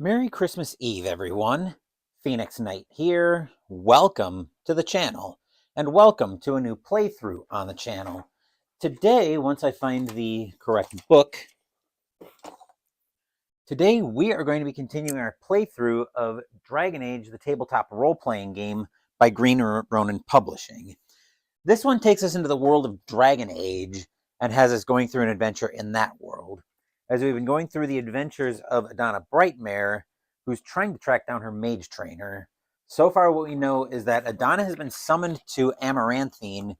Merry Christmas Eve, everyone. Phoenix Knight here. Welcome to the channel, and welcome to a new playthrough on the channel. Today, once I find the correct book, today we are going to be continuing our playthrough of Dragon Age, the tabletop role-playing game by Green Ronin Publishing. This one takes us into the world of Dragon Age and has us going through an adventure in that world. As we've been going through the adventures of Adanna Brightmare, who's trying to track down her mage trainer. So far, what we know is that Adanna has been summoned to Amaranthine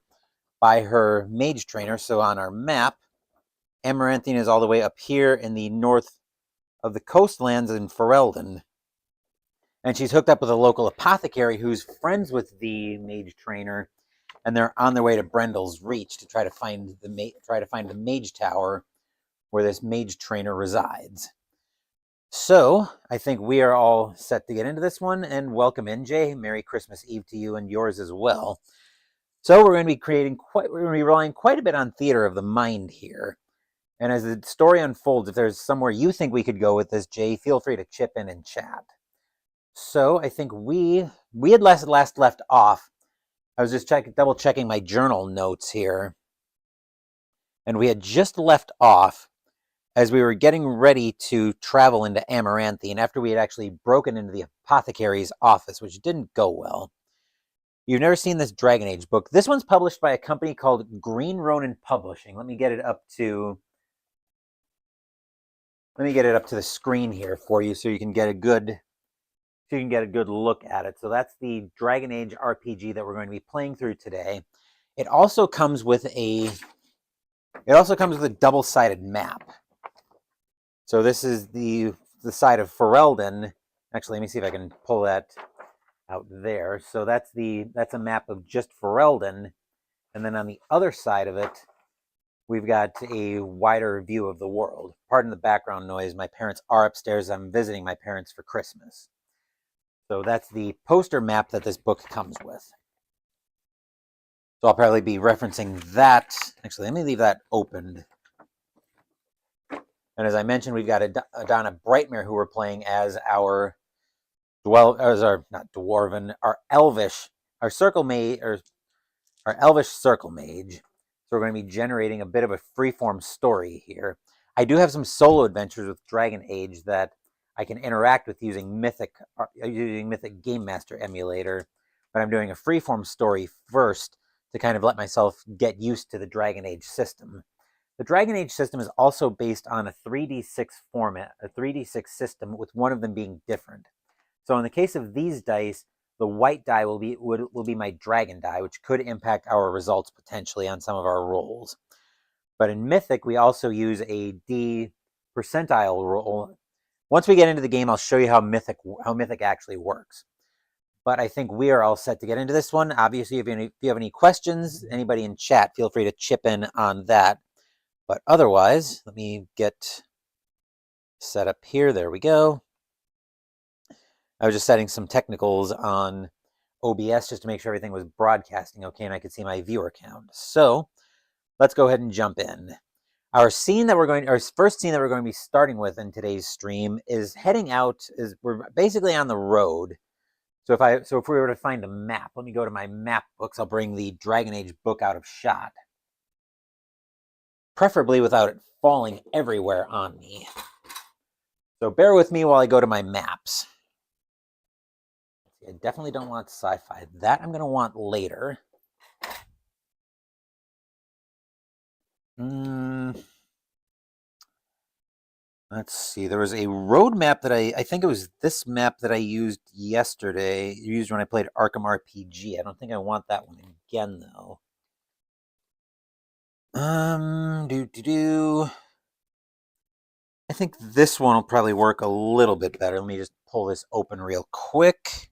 by her mage trainer. So on our map, Amaranthine is all the way up here in the north of the coastlands in Ferelden. And she's hooked up with a local apothecary who's friends with the mage trainer, and they're on their way to Brendel's Reach to try to find the mage tower where this mage trainer resides. So I think we are all set to get into this one, and welcome in, Jay. Merry Christmas Eve to you and yours as well. So we're going to be relying quite a bit on theater of the mind here. And as the story unfolds, if there's somewhere you think we could go with this, Jay, feel free to chip in and chat. So I think we had last left off. I was just double checking my journal notes here, and we had just left off as we were getting ready to travel into Amaranthine after we had actually broken into the apothecary's office, which didn't go well. You've never seen this Dragon Age book. This one's published by a company called Green Ronin Publishing. Let me get it up to the screen here for you so you can get a good look at it. So that's the Dragon Age RPG that we're going to be playing through today. It also comes with a double-sided map. So this is the side of Ferelden. Actually, let me see if I can pull that out there. So that's a map of just Ferelden. And then on the other side of it, we've got a wider view of the world. Pardon the background noise. My parents are upstairs. I'm visiting my parents for Christmas. So that's the poster map that this book comes with. So I'll probably be referencing that. Actually, let me leave that opened. And as I mentioned, we've got Adanna Brightmare, who we're playing as our elvish circle mage. So we're going to be generating a bit of a freeform story here. I do have some solo adventures with Dragon Age that I can interact with using Mythic Game Master emulator, but I'm doing a freeform story first to kind of let myself get used to the Dragon Age system. The Dragon Age system is also based on a 3d6 format, a 3d6 system, with one of them being different. So in the case of these dice, the white die will be my dragon die, which could impact our results potentially on some of our rolls. But in Mythic, we also use a D percentile roll. Once we get into the game, I'll show you how Mythic actually works. But I think we are all set to get into this one. Obviously, if you have any questions, anybody in chat, feel free to chip in on that. But otherwise, let me get set up here. There we go. I was just setting some technicals on OBS just to make sure everything was broadcasting okay and I could see my viewer count. So let's go ahead and jump in. Our first scene that we're going to be starting with in today's stream is we're basically on the road. So if we were to find a map, let me go to my map books. I'll bring the Dragon Age book out of shot, preferably without it falling everywhere on me. So bear with me while I go to my maps. I definitely don't want sci-fi. That I'm going to want later. Let's see. There was a road map that I think it was this map that I used yesterday. Used when I played Arkham RPG. I don't think I want that one again though. I think this one will probably work a little bit better. Let me just pull this open real quick.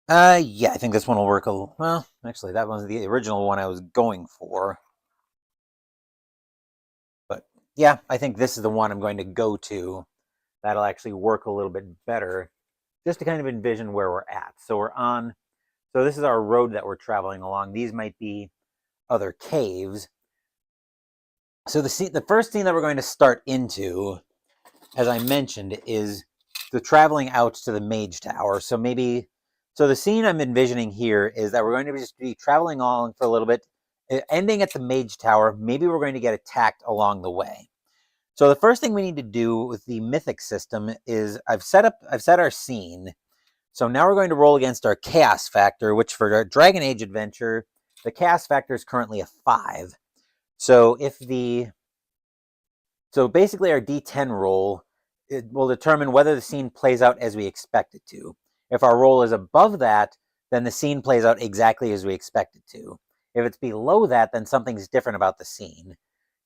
Yeah, I think this one will work well. Actually, that was the original one I was going for. But yeah, I think this is the one I'm going to go to. That'll actually work a little bit better, just to kind of envision where we're at. So this is our road that we're traveling along. These might be other caves. So the first scene that we're going to start into, as I mentioned, is the traveling out to the mage tower. So the scene I'm envisioning here is that we're going to just be traveling along for a little bit, ending at the mage tower. Maybe we're going to get attacked along the way. So the first thing we need to do with the mythic system is I've set our scene. So now we're going to roll against our chaos factor, which for our Dragon Age adventure, the chaos factor is currently a 5. So basically our D10 roll, it will determine whether the scene plays out as we expect it to. If our roll is above that, then the scene plays out exactly as we expect it to. If it's below that, then something's different about the scene.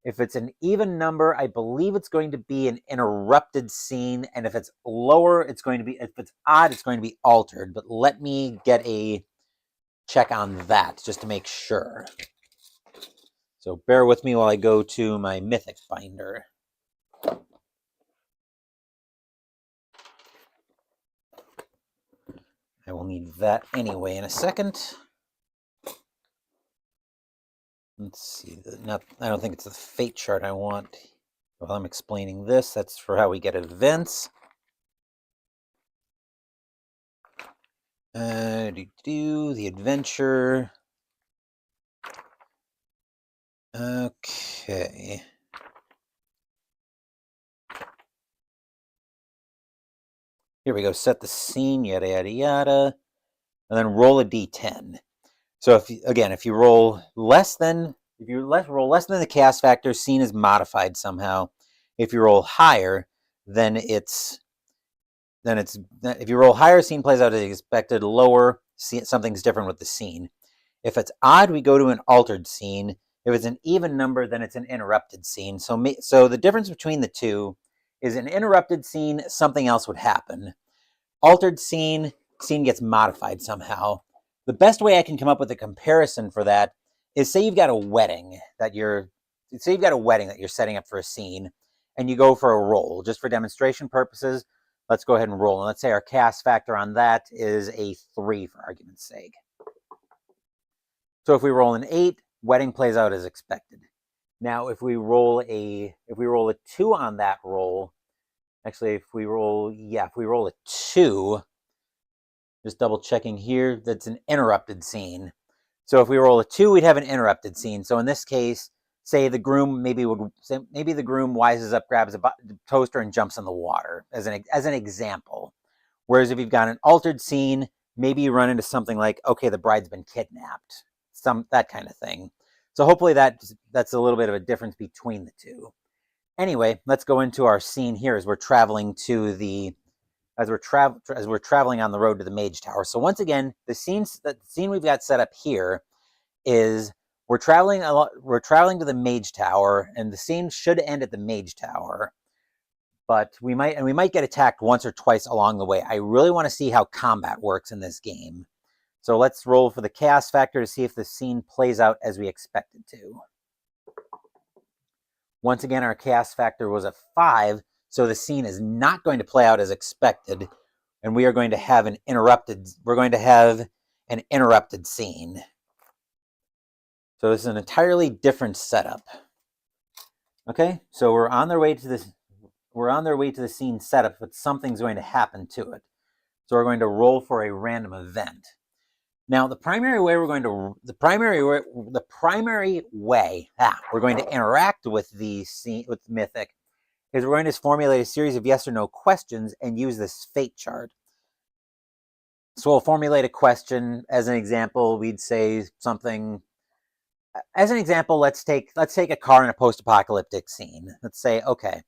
If it's an even number, I believe it's going to be an interrupted scene, and if it's lower, if it's odd, it's going to be altered. But let me get a check on that just to make sure. So bear with me while I go to my mythic binder. I will need that anyway in a second. Let's see. I don't think it's the fate chart I want. While I'm explaining this, that's for how we get events. The adventure. Okay. Here we go. Set the scene, yada, yada, yada. And then roll a d10. So if you roll less than the chaos factor, scene is modified somehow. If you roll higher, then if you roll higher, scene plays out as expected. Lower, something's different with the scene. If it's odd, we go to an altered scene. If it's an even number, then it's an interrupted scene. So the difference between the two is an interrupted scene, something else would happen. Altered scene gets modified somehow. The best way I can come up with a comparison for that is say you've got a wedding that you're setting up for a scene, and you go for a roll. Just for demonstration purposes, let's go ahead and roll. And let's say our chaos factor on that is a 3 for argument's sake. So if we roll an 8, wedding plays out as expected. Now if we roll a 2 on that roll, actually if we roll a 2, just double checking here, that's an interrupted scene. So if we roll a 2, we'd have an interrupted scene. So in this case, say the groom maybe the groom wises up, grabs a toaster, and jumps in the water as an example. Whereas if you've got an altered scene, maybe you run into something like, okay, the bride's been kidnapped, that kind of thing. So hopefully that's a little bit of a difference between the two. Anyway, let's go into our scene here as we're traveling on the road to the mage tower. So once again, the scene we've got set up here is we're traveling to the mage tower, and the scene should end at the mage tower. But we might get attacked once or twice along the way. I really want to see how combat works in this game. So let's roll for the chaos factor to see if the scene plays out as we expect it to. Once again, our chaos factor was a 5, so the scene is not going to play out as expected, and we're going to have an interrupted scene. So this is an entirely different setup. Okay, so we're on their way to the scene setup, but something's going to happen to it. So we're going to roll for a random event. Now, the primary way we're going to interact with the scene with Mythic is we're going to formulate a series of yes or no questions and use this fate chart. So we'll formulate a question. As an example, we'd say something. As an example, let's take a car in a post-apocalyptic scene. Let's say, okay,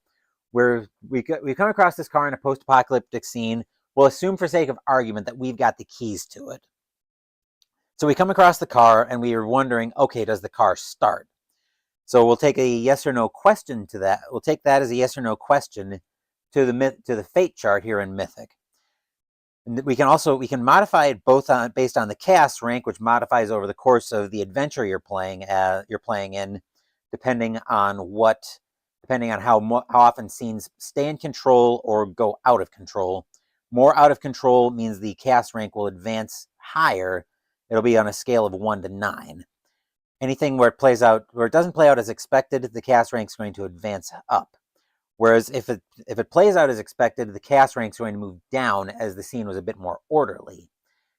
we come across this car in a post-apocalyptic scene. We'll assume, for sake of argument, that we've got the keys to it. So we come across the car and we are wondering, okay, does the car start? So we'll take a yes or no question to that. We'll take that as a yes or no question to the fate chart here in Mythic. And we can modify it both based on the chaos rank, which modifies over the course of the adventure you're playing in, depending on how often scenes stay in control or go out of control. More out of control means the chaos rank will advance higher. It'll be on a scale of 1 to 9. Anything where it doesn't play out as expected, the chaos rank is going to advance up. Whereas if it plays out as expected, the chaos rank is going to move down as the scene was a bit more orderly.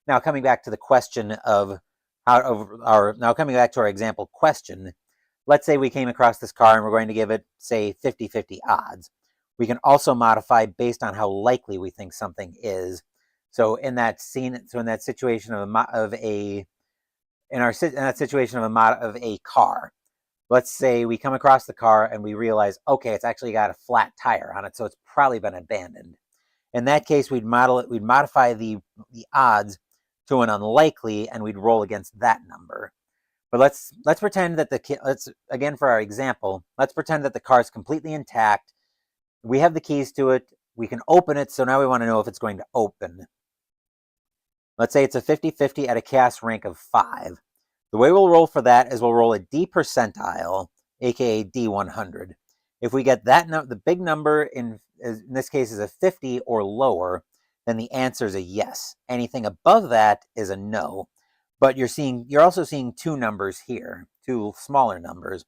Now coming back to the question of coming back to our example question, let's say we came across this car and we're going to give it, say, 50-50 odds. We can also modify based on how likely we think something is. So in that situation of a car, let's say we come across the car and we realize, okay, it's actually got a flat tire on it, so it's probably been abandoned. In that case, we'd modify the odds to an unlikely, and we'd roll against that number. But let's pretend that again for our example, let's pretend that the car is completely intact. We have the keys to it. We can open it, so now we want to know if it's going to open. Let's say it's a 50-50 at a chaos rank of 5. The way we'll roll for that is we'll roll a D percentile, aka D100. If we get the big number in this case is a 50 or lower, then the answer is a yes. Anything above that is a no. But you're also seeing two numbers here, two smaller numbers.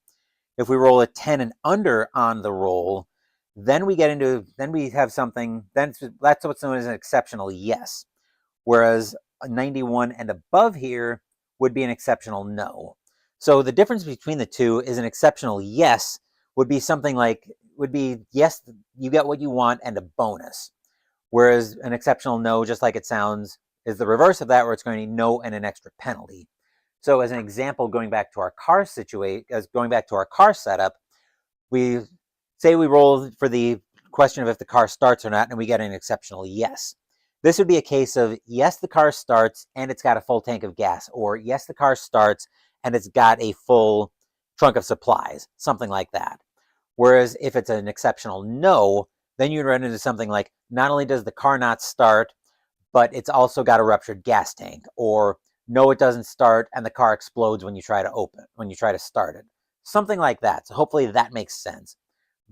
If we roll a 10 and under on the roll, then we have something, that's what's known as an exceptional yes. Whereas a 91 and above here would be an exceptional no. So the difference between the two is an exceptional yes would be yes, you get what you want and a bonus. Whereas an exceptional no, just like it sounds, is the reverse of that, where it's going to be no and an extra penalty. So as an example, going back to our car setup, we say we roll for the question of if the car starts or not, and we get an exceptional yes. This would be a case of yes, the car starts and it's got a full tank of gas, or yes, the car starts and it's got a full trunk of supplies, something like that. Whereas if it's an exceptional no, then you run into something like, not only does the car not start, but it's also got a ruptured gas tank, or no, it doesn't start and the car explodes when you try to start it. Something like that. So hopefully that makes sense.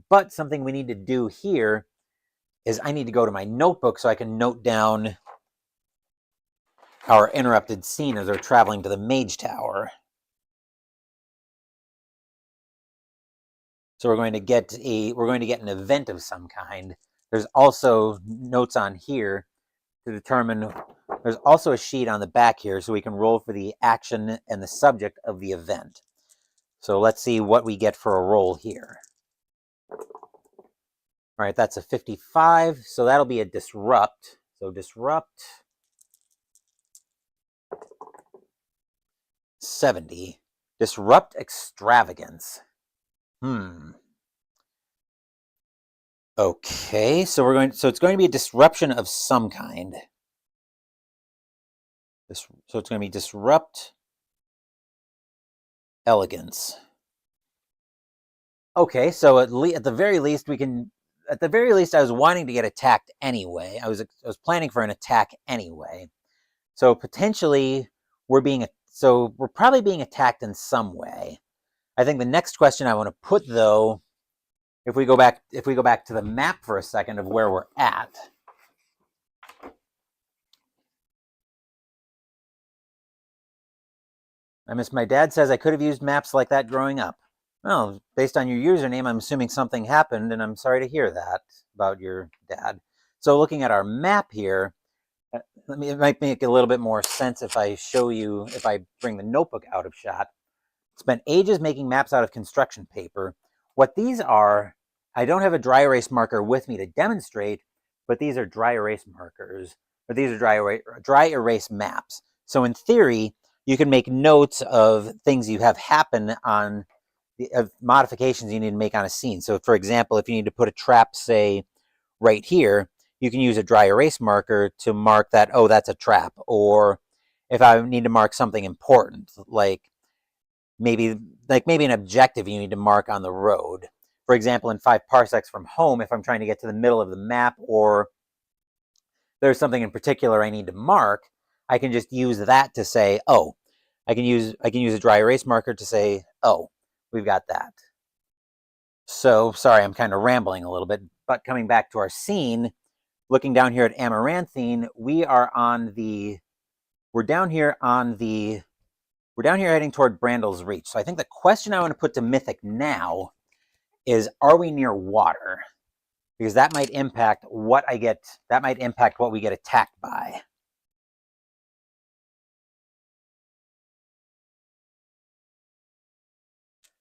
But something we need to do here is I need to go to my notebook so I can note down our interrupted scene as we're traveling to the mage tower. So we're going to get an event of some kind. There's also notes on here to determine. There's also a sheet on the back here so we can roll for the action and the subject of the event. So let's see what we get for a roll here. All right, that's a 55, so that'll be a disrupt. So disrupt 70. Disrupt extravagance. Okay, so it's going to be a disruption of some kind. So it's going to be disrupt elegance. Okay, so at the very least I was wanting to get attacked anyway. I was planning for an attack anyway. So potentially we're probably being attacked in some way. I think the next question I want to put, though, if we go back to the map for a second of where we're at. My dad says I could have used maps like that growing up. Well, based on your username, I'm assuming something happened, and I'm sorry to hear that about your dad. So looking at our map here, it might make a little bit more sense if I bring the notebook out of shot. Spent ages making maps out of construction paper. What these are, I don't have a dry erase marker with me to demonstrate, but these are dry erase markers, or these are dry erase maps. So in theory, you can make notes of things you have happen of modifications you need to make on a scene. So for example, if you need to put a trap, say, right here, you can use a dry erase marker to mark that, oh, that's a trap. Or if I need to mark something important, like maybe an objective you need to mark on the road. For example, in 5 parsecs from home, if I'm trying to get to the middle of the map, or there's something in particular I need to mark, I can just use that to say, oh, I can use a dry erase marker to say, oh, we've got that. So sorry, I'm kind of rambling a little bit, but coming back to our scene, looking down here at Amaranthine, we're we're down here heading toward Brandal's Reach. So I think the question I want to put to Mythic now is, are we near water? Because that might impact what I get, that might impact what we get attacked by.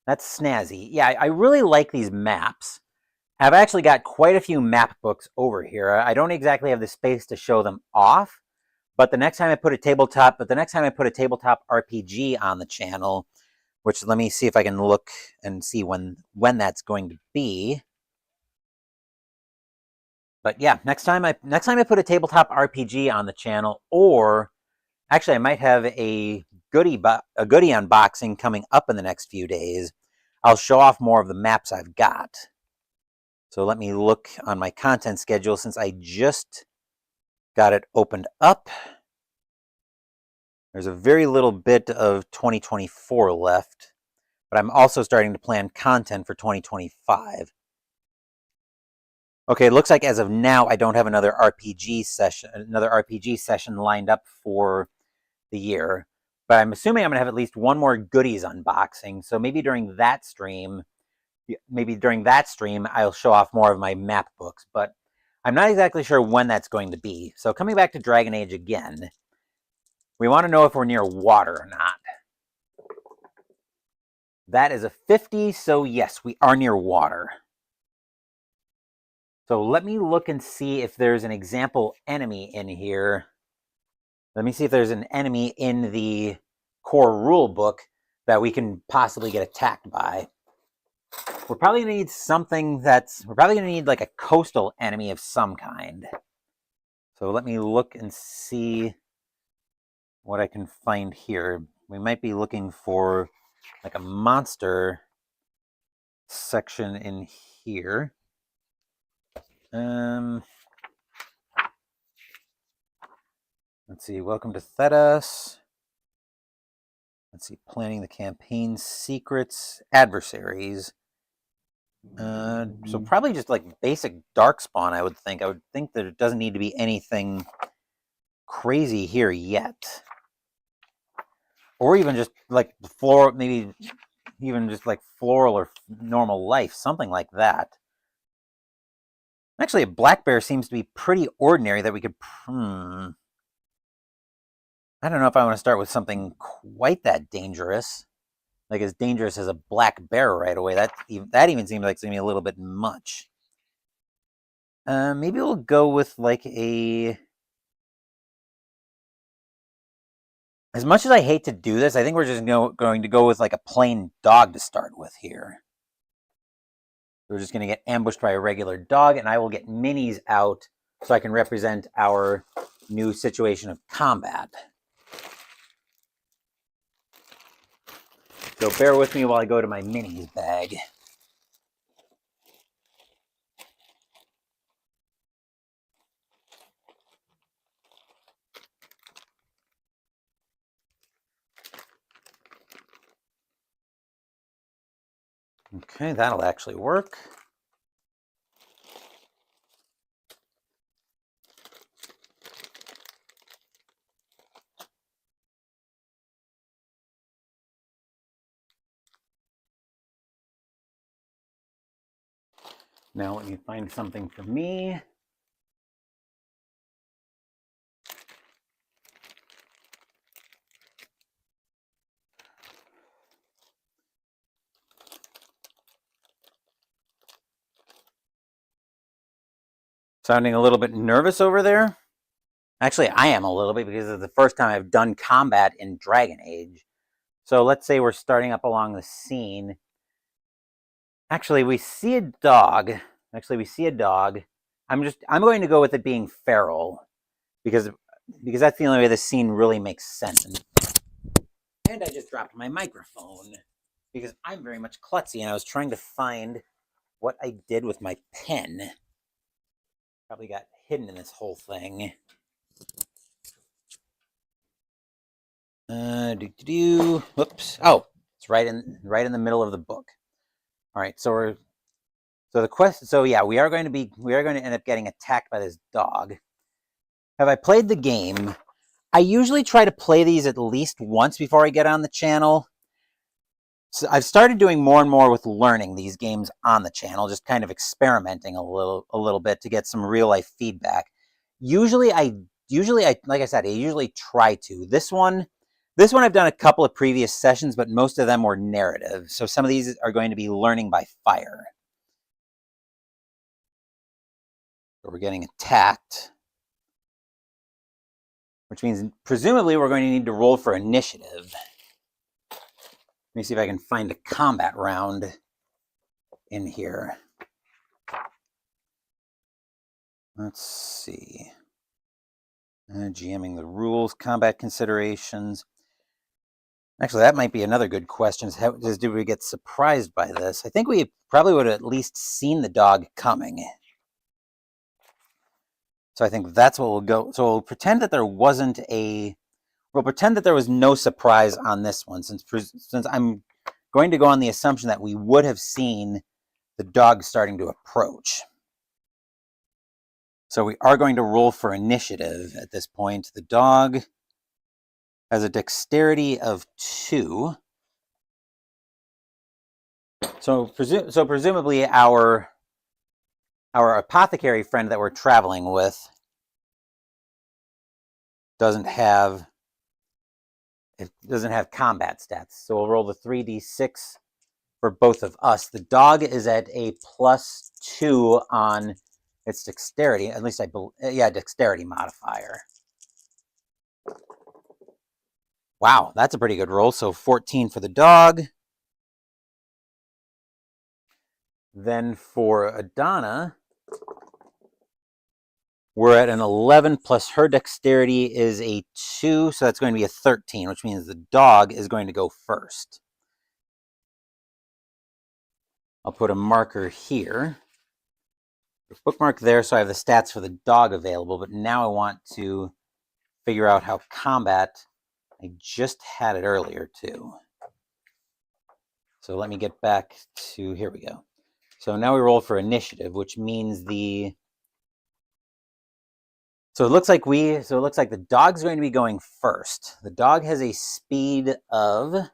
That's snazzy. Yeah, I really like these maps. I've actually got quite a few map books over here. I don't exactly have the space to show them off, but the next time I put a tabletop RPG on the channel, which let me see if I can look and see when that's going to be. But yeah, next time I put a tabletop RPG on the channel, or actually I might have a goodie unboxing coming up in the next few days. I'll show off more of the maps I've got. So let me look on my content schedule since I just got it opened up. There's a very little bit of 2024 left, but I'm also starting to plan content for 2025. Okay, it looks like as of now I don't have another RPG session lined up for the year, but I'm assuming I'm going to have at least one more goodies unboxing. So maybe during that stream I'll show off more of my map books, but I'm not exactly sure when that's going to be. So coming back to Dragon Age again, we want to know if we're near water or not. That is a 50, so yes, we are near water. So let me look and see if there's an example enemy in here. Let me see if there's an enemy in the core rule book that we can possibly get attacked by. We're probably going to need something we're probably going to need like a coastal enemy of some kind. So let me look and see what I can find here. We might be looking for like a monster section in here. Let's see, welcome to Thedas. Let's see, planning the campaign, secrets, adversaries. So probably just like basic darkspawn, I would think. I would think that it doesn't need to be anything crazy here yet. Or even just like floral, maybe even just like floral or normal life, something like that. Actually, a black bear seems to be pretty ordinary that we could... I don't know if I want to start with something quite that dangerous. Like as dangerous as a black bear right away. That even seems like it's going to be a little bit much. Maybe we'll go with like a... As much as I hate to do this, I think we're just going to go with like a plain dog to start with here. We're just going to get ambushed by a regular dog, and I will get minis out so I can represent our new situation of combat. So bear with me while I go to my minis bag. Okay, that'll actually work. Now let me find something for me. Sounding a little bit nervous over there? Actually, I am a little bit because it's the first time I've done combat in Dragon Age. So let's say we're starting up along the scene. Actually, we see a dog. I'm going to go with it being feral because that's the only way this scene really makes sense. And I just dropped my microphone because I'm very much klutzy and I was trying to find what I did with my pen. Probably got hidden in this whole thing. Whoops. Oh, it's right in the middle of the book. All right, so yeah, we are going to end up getting attacked by this dog. Have I played the game? I usually try to play these at least once before I get on the channel. So I've started doing more and more with learning these games on the channel, just kind of experimenting a little bit to get some real life feedback. Usually I like I said, I usually try to. This one I've done a couple of previous sessions, but most of them were narrative. So some of these are going to be learning by fire. So we're getting attacked, which means presumably we're going to need to roll for initiative. Let me see if I can find a combat round in here. Let's see. GMing the rules, combat considerations. Actually, that might be another good question. Did we get surprised by this? I think we probably would have at least seen the dog coming. So I think that's what we'll go. So we'll pretend that there wasn't a... We'll pretend that there was no surprise on this one, since I'm going to go on the assumption that we would have seen the dog starting to approach. So we are going to roll for initiative at this point. The dog has a dexterity of 2. So presumably our apothecary friend that we're traveling with doesn't have combat stats. So we'll roll the 3d6 for both of us. The dog is at a +2 on its dexterity, at least dexterity modifier. Wow, that's a pretty good roll. So 14 for the dog. Then for Adanna, we're at an 11 plus her dexterity is a 2, so that's going to be a 13, which means the dog is going to go first. I'll put a marker here. Bookmark there so I have the stats for the dog available, but now I want to figure out how combat... I just had it earlier too. So let me get back to... Here we go. So now we roll for initiative, which means the... So it looks like the dog's going to be going first. The dog has a speed of...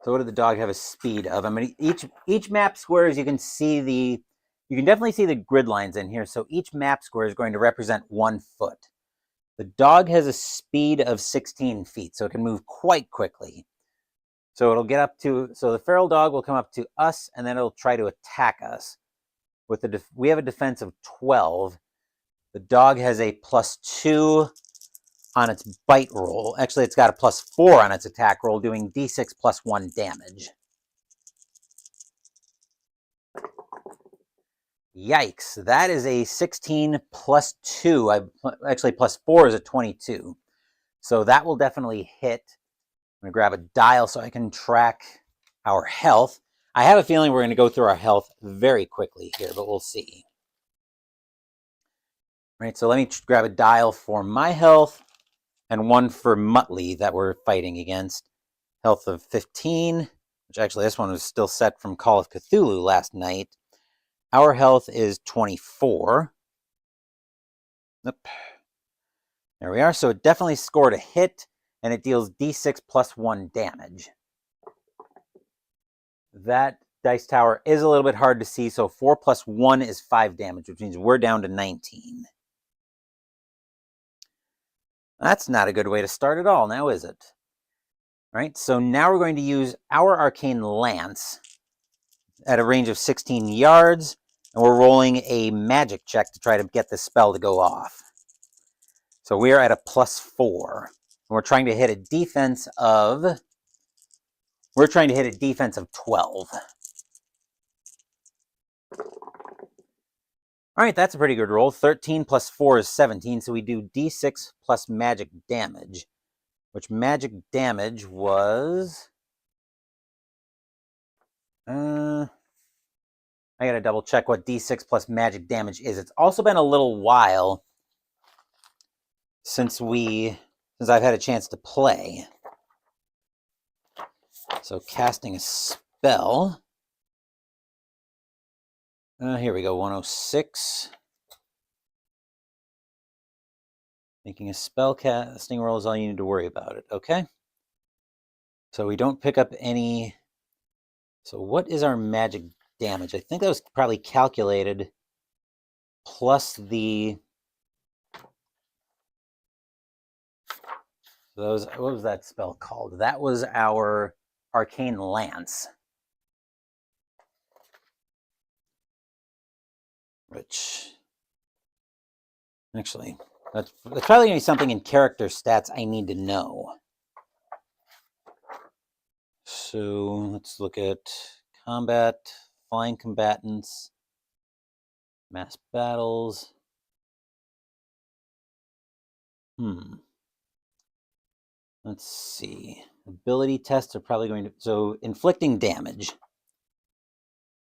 So what did the dog have a speed of? I mean, each map square, as you can see you can definitely see the grid lines in here. So each map square is going to represent 1 foot. The dog has a speed of 16 feet, so it can move quite quickly. So it'll get up to, so the feral dog will come up to us, and then it'll try to attack us. We have a defense of 12. The dog has a +2 on its bite roll. Actually, it's got a +4 on its attack roll, doing d6 + 1 damage. Yikes, that is a 16 + 2. Actually, +4 is a 22. So that will definitely hit. I'm going to grab a dial so I can track our health. I have a feeling we're going to go through our health very quickly here, but we'll see. All right, so let me grab a dial for my health and one for Muttley that we're fighting against. Health of 15, which actually this one was still set from Call of Cthulhu last night. Our health is 24. Yep. There we are. So it definitely scored a hit, and it deals d6 + 1 damage. That dice tower is a little bit hard to see, so 4 + 1 is 5 damage, which means we're down to 19. That's not a good way to start at all, now is it? All right, so now we're going to use our Arcane Lance at a range of 16 yards, and we're rolling a magic check to try to get this spell to go off. So we are at a +4, and we're trying to hit a defense of... We're trying to hit a defense of 12. All right, that's a pretty good roll. 13 + 4 is 17, so we do d6 plus magic damage, which magic damage was... I gotta double check what d6 plus magic damage is. It's also been a little while since I've had a chance to play. So casting a spell. Here we go, 106. Making a spell casting roll is all you need to worry about it, okay? So we don't pick up any... So what is our magic damage? I think that was probably calculated plus the... Those, what was that spell called? That was our Arcane Lance. Which... Actually, that's probably going to be something in character stats I need to know. So let's look at combat, flying combatants, mass battles. Let's see. Ability tests are probably going to... So inflicting damage.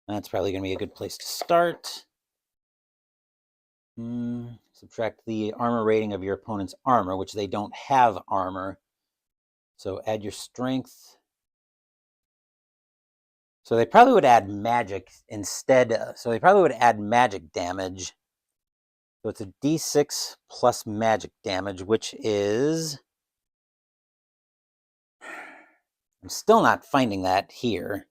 That's probably going to be a good place to start. Subtract the armor rating of your opponent's armor, which they don't have armor. So add your strength. So they probably would add magic instead. So they probably would add magic damage. So it's a d6 plus magic damage, which is... I'm still not finding that here.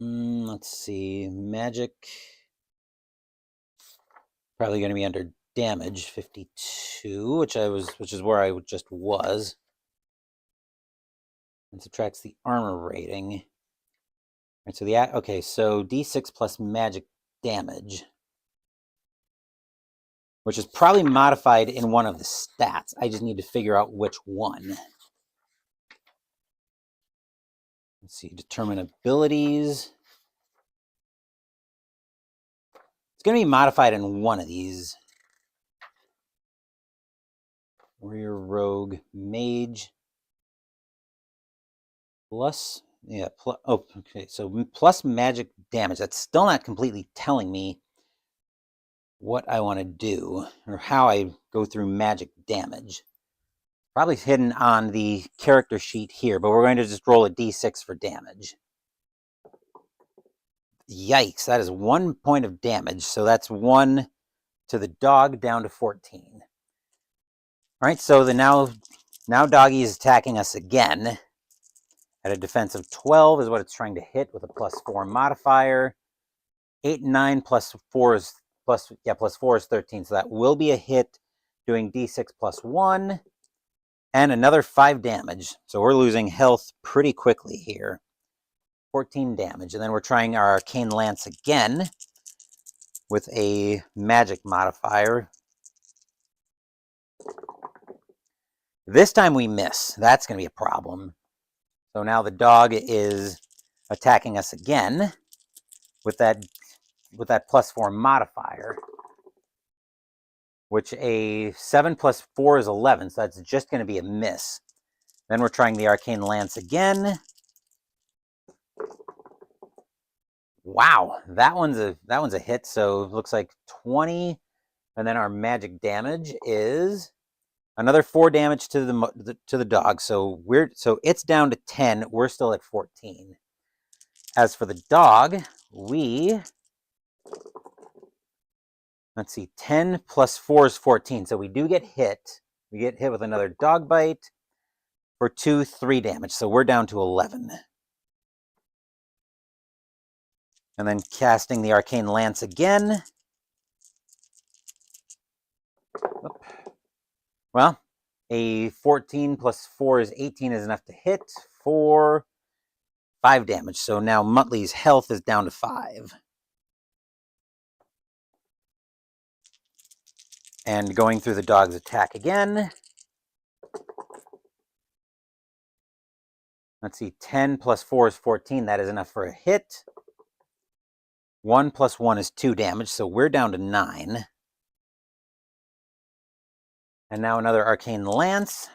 Let's see. Magic. Probably going to be under damage, 52, which is where I just was. And subtracts the armor rating. All right, so okay, so d6 plus magic damage, which is probably modified in one of the stats. I just need to figure out which one. Let's see, determine abilities. It's going to be modified in one of these. Warrior, rogue, mage. Plus, yeah, oh, okay, so plus magic damage. That's still not completely telling me what I want to do or how I go through magic damage. Probably hidden on the character sheet here, but we're going to just roll a d6 for damage. Yikes, that is 1 point of damage. So that's 1 to the dog down to 14. All right, so now doggy is attacking us again. At a defense of 12 is what it's trying to hit with a +4 modifier. 8 and 9 plus 4 is plus 4 is 13. So that will be a hit, doing d6 plus 1. And another 5 damage. So we're losing health pretty quickly here. 14 damage. And then we're trying our Arcane Lance again with a magic modifier. This time we miss. That's going to be a problem. So now the dog is attacking us again with that +4 modifier, which a 7 plus 4 is 11, so that's just going to be a miss. Then we're trying the Arcane Lance again. Wow, that one's a hit, so it looks like 20, and then our magic damage is another 4 damage to the dog. So it's down to 10. We're still at 14. As for the dog, let's see, 10 plus 4 is 14. So we do get hit. We get hit with another dog bite for 3 damage. So we're down to 11. And then casting the Arcane Lance again. Well, a 14 plus 4 is 18 is enough to hit for 5 damage. So now Muttley's health is down to 5. And going through the dog's attack again. Let's see, 10 plus 4 is 14. That is enough for a hit. 1 plus 1 is 2 damage, so we're down to 9. And now another Arcane Lance,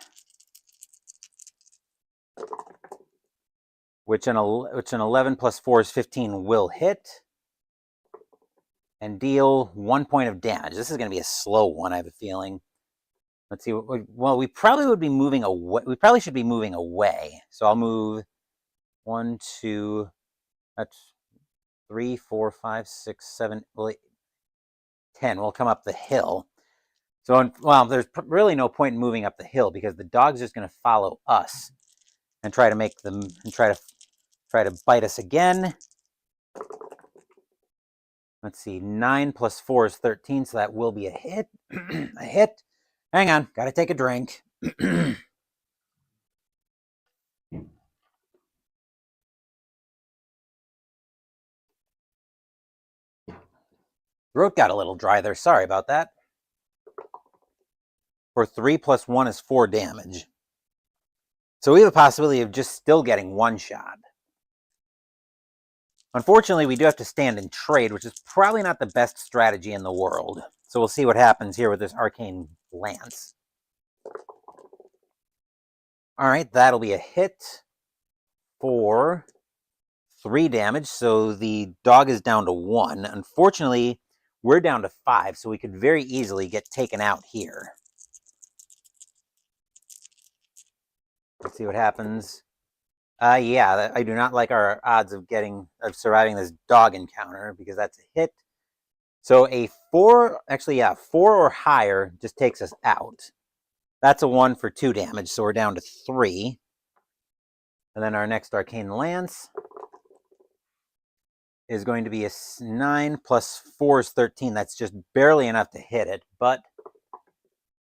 which an 11 plus 4 is 15 will hit and deal 1 point of damage. This is going to be a slow one, I have a feeling. Let's see. Well, we probably would be moving away. We probably should be moving away. So I'll move 1, 2, that's 3, 4, 5, 6, 7. Well, 10. We'll come up the hill. So, well, there's really no point in moving up the hill because the dog's just going to follow us and try to make them and try to bite us again. Let's see, 9 plus 4 is 13, so that will be a hit. A hit. Hang on, gotta take a drink. Throat got a little dry there, sorry about that. For 3 plus 1 is 4 damage. So we have a possibility of just still getting one shot. Unfortunately, we do have to stand and trade, which is probably not the best strategy in the world. So we'll see what happens here with this arcane lance. All right, that'll be a hit for 3 damage. So the dog is down to 1. Unfortunately, we're down to 5, so we could very easily get taken out here. Let's see what happens. Yeah, I do not like our odds of surviving this dog encounter because that's a hit. So a 4, actually, yeah, 4 or higher just takes us out. That's a 1 for 2 damage, so we're down to 3. And then our next arcane lance is going to be a 9 plus 4 is 13. That's just barely enough to hit it, but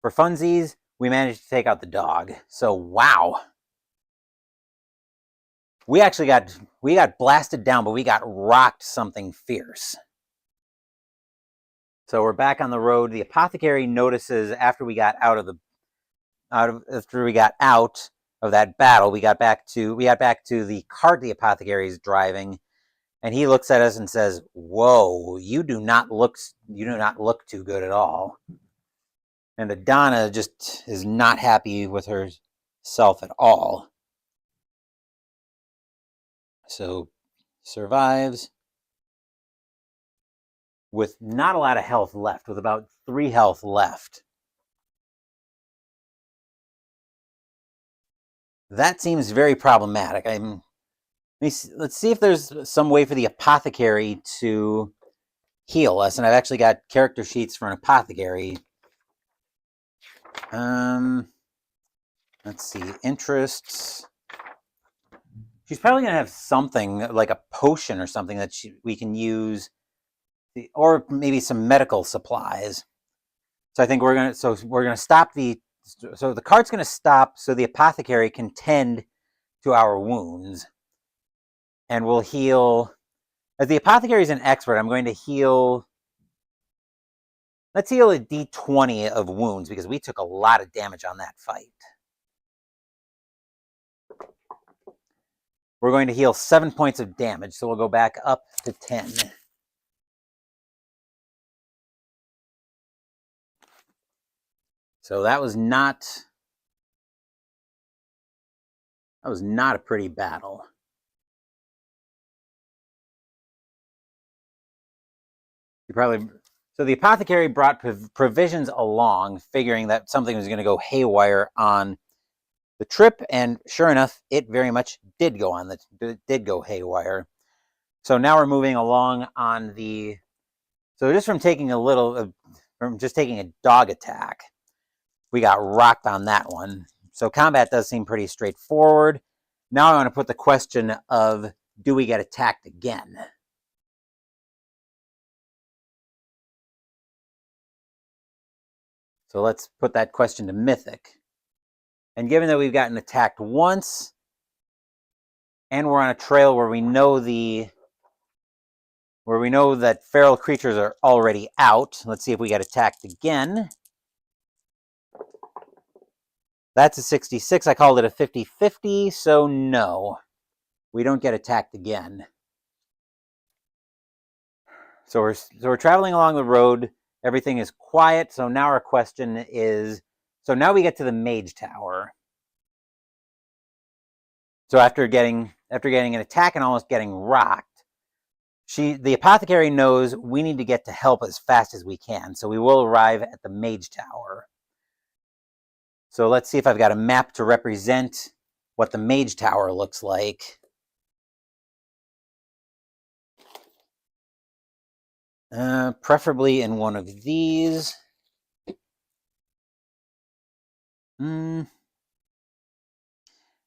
for funsies, we managed to take out the dog. So wow. We got blasted down, but we got rocked something fierce. So we're back on the road. The apothecary notices after we got out of that battle, we got back to the cart the apothecary is driving, and he looks at us and says, "Whoa, you do not look too good at all." And Adanna just is not happy with herself at all. So survives with not a lot of health left, with about 3 health left. That seems very problematic. Let's see if there's some way for the apothecary to heal us. And I've actually got character sheets for an apothecary. Let's see, interests. She's probably going to have something like a potion or something that we can use, or maybe some medical supplies. So I think we're going to stop so the cart's going to stop so the apothecary can tend to our wounds. And we'll heal. As the apothecary is an expert, I'm going to heal. Let's heal a d20 of wounds because we took a lot of damage on that fight. We're going to heal 7 points of damage, so we'll go back up to 10. So that was not a pretty battle. So the apothecary brought provisions along, figuring that something was going to go haywire on the trip, and sure enough, it very much did go haywire. So now we're moving along on the. So just from taking a dog attack, we got rocked on that one. So combat does seem pretty straightforward. Now I want to put the question of, do we get attacked again? So let's put that question to Mythic. And given that we've gotten attacked once, and we're on a trail where we know that feral creatures are already out, let's see if we get attacked again. That's a 66. I called it a 50-50, so no. We don't get attacked again. So we're traveling along the road. Everything is quiet. So now our question is, so now we get to the mage tower. So after getting an attack and almost getting rocked, the apothecary knows we need to get to help as fast as we can. So we will arrive at the mage tower. So let's see if I've got a map to represent what the mage tower looks like. Preferably in one of these.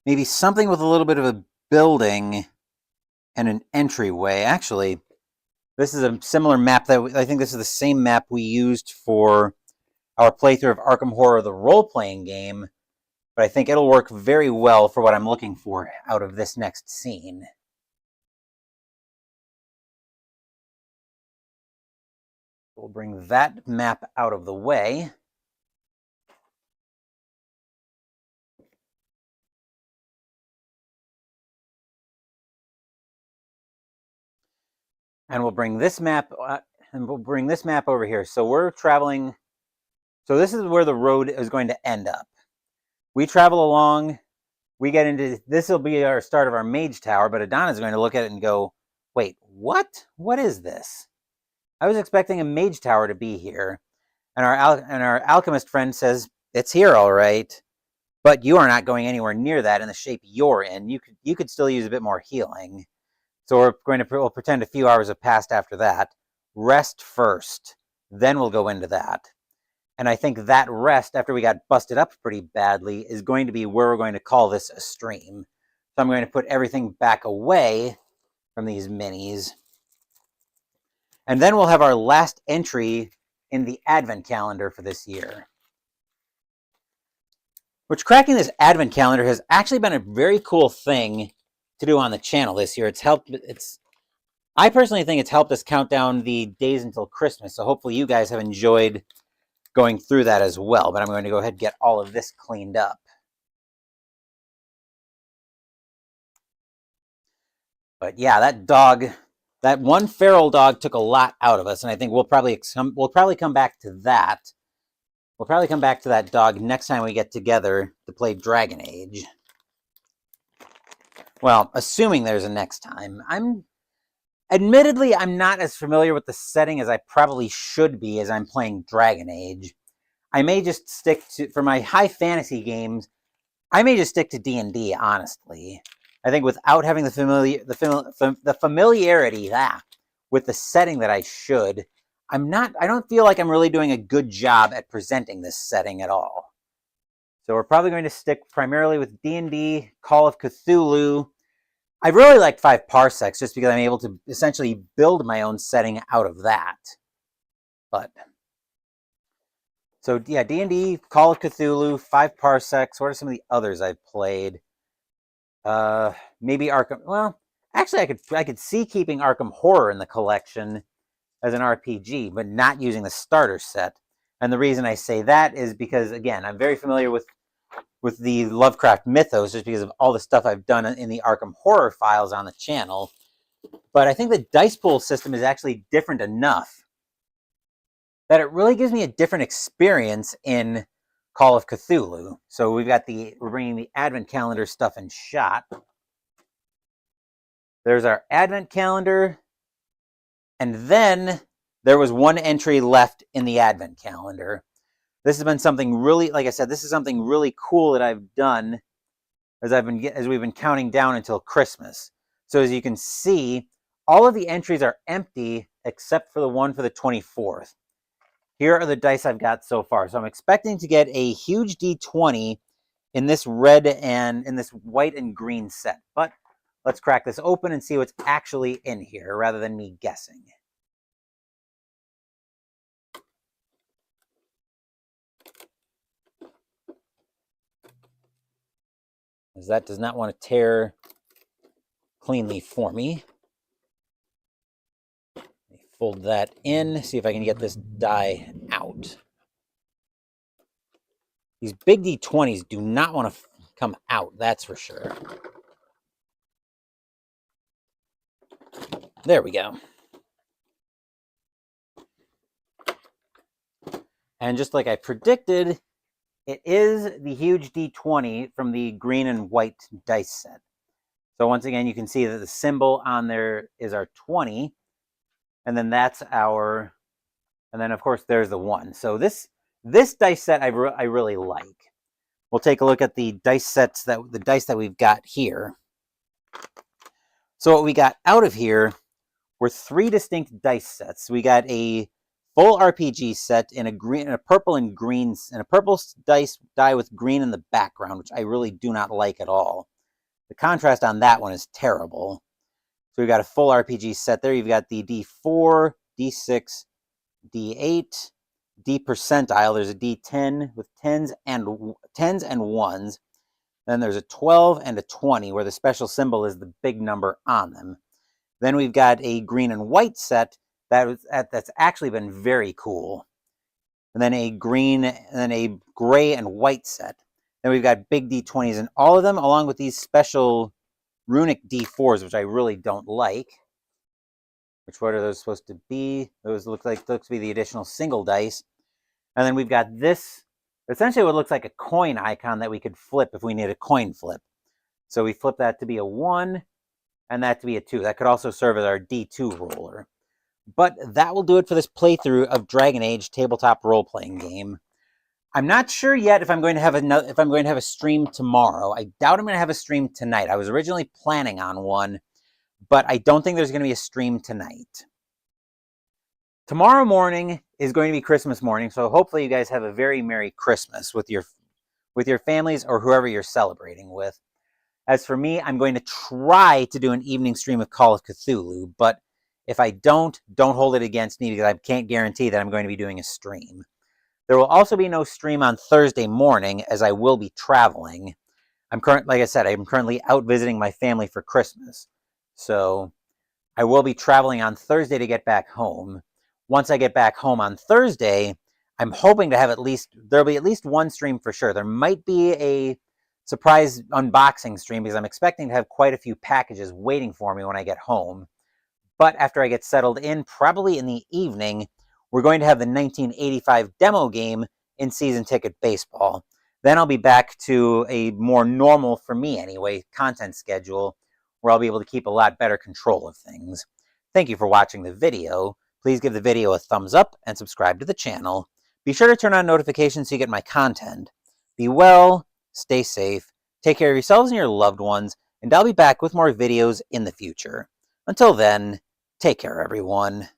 Maybe something with a little bit of a building and an entryway. Actually, this is a similar map that I think this is the same map we used for our playthrough of Arkham Horror, the role-playing game, but I think it'll work very well for what I'm looking for out of this next scene. We'll bring that map out of the way. And we'll bring this map over here. So we're traveling. So this is where the road is going to end up. We travel along. We get into this will be our start of our mage tower, but Adanna is going to look at it and go, "Wait, what? What is this? I was expecting a mage tower to be here." And our alchemist friend says, "It's here, all right, but you are not going anywhere near that in the shape you're in. You could still use a bit more healing." So we'll pretend a few hours have passed after that. Rest first, then we'll go into that. And I think that rest, after we got busted up pretty badly, is going to be where we're going to call this a stream. So I'm going to put everything back away from these minis. And then we'll have our last entry in the advent calendar for this year. Which, cracking this advent calendar has actually been a very cool thing to do on the channel this year. I personally think it's helped us count down the days until Christmas. So hopefully you guys have enjoyed going through that as well. But I'm going to go ahead and get all of this cleaned up. But yeah, that one feral dog took a lot out of us, and I think we'll probably come back to that. We'll probably come back to that dog next time we get together to play Dragon Age. Well, assuming there's a next time. Admittedly, I'm not as familiar with the setting as I probably should be as I'm playing Dragon Age. I may just stick to, for my high fantasy games, I may just stick to D&D, honestly. I think without having the familiarity with the setting that I should, I don't feel like I'm really doing a good job at presenting this setting at all. So we're probably going to stick primarily with D&D, Call of Cthulhu. I really like 5 Parsecs just because I'm able to essentially build my own setting out of that. But so yeah, D&D, Call of Cthulhu, 5 Parsecs. What are some of the others I've played? Maybe Arkham. Well, actually, I could see keeping Arkham Horror in the collection as an RPG, but not using the starter set. And the reason I say that is because, again, I'm very familiar with the Lovecraft mythos just because of all the stuff I've done in the Arkham Horror files on the channel. But I think the dice pool system is actually different enough that it really gives me a different experience in Call of Cthulhu. So we're bringing the advent calendar stuff in shot. There's our advent calendar. And then there was one entry left in the advent calendar. This has been something really, like I said, this is something really cool that I've done as we've been counting down until Christmas. So as you can see, all of the entries are empty except for the one for the 24th. Here are the dice I've got so far. So I'm expecting to get a huge D20 in this red and in this white and green set. But let's crack this open and see what's actually in here rather than me guessing. As that does not want to tear cleanly for me. Let me fold that in, see if I can get this die out. These big D20s do not want to come out, that's for sure. There we go. And just like I predicted, it is the huge D20 from the green and white dice set. So once again, you can see that the symbol on there is our 20. And then that's our, and then of course there's the 1. So this dice set I really like. We'll take a look at the dice that we've got here. So what we got out of here were 3 distinct dice sets. We got a full RPG set in a green, and a purple and green, and a purple die with green in the background, which I really do not like at all. The contrast on that one is terrible. So we've got a full RPG set there. You've got the D4, D6, D8, D percentile. There's a D10 with tens and ones. Then there's a 12 and a 20, where the special symbol is the big number on them. Then we've got a green and white set that's actually been very cool. And then a green, and then a gray and white set. Then we've got big D20s in all of them, along with these special runic D4s, which I really don't like. What are those supposed to be? Those look to be the additional single dice. And then we've got this, essentially what looks like a coin icon that we could flip if we need a coin flip. So we flip that to be a 1 and that to be a 2. That could also serve as our D2 roller. But that will do it for this playthrough of Dragon Age tabletop role-playing game. I'm not sure yet if I'm going to have a stream tomorrow. I doubt I'm going to have a stream tonight. I was originally planning on one, but I don't think there's going to be a stream tonight. Tomorrow morning is going to be Christmas morning, so hopefully you guys have a very Merry Christmas with your families or whoever you're celebrating with. As for me, I'm going to try to do an evening stream of Call of Cthulhu, but if I don't hold it against me, because I can't guarantee that I'm going to be doing a stream. There will also be no stream on Thursday morning, as I will be traveling. Like I said, I'm currently out visiting my family for Christmas. So I will be traveling on Thursday to get back home. Once I get back home on Thursday, I'm hoping to have there'll be at least one stream for sure. There might be a surprise unboxing stream, because I'm expecting to have quite a few packages waiting for me when I get home. But after I get settled in, probably in the evening, we're going to have the 1985 demo game in Season Ticket Baseball. Then I'll be back to a more normal, for me anyway, content schedule, where I'll be able to keep a lot better control of things. Thank you for watching the video. Please give the video a thumbs up and subscribe to the channel. Be sure to turn on notifications so you get my content. Be well, stay safe, take care of yourselves and your loved ones, and I'll be back with more videos in the future. Until then, take care, everyone.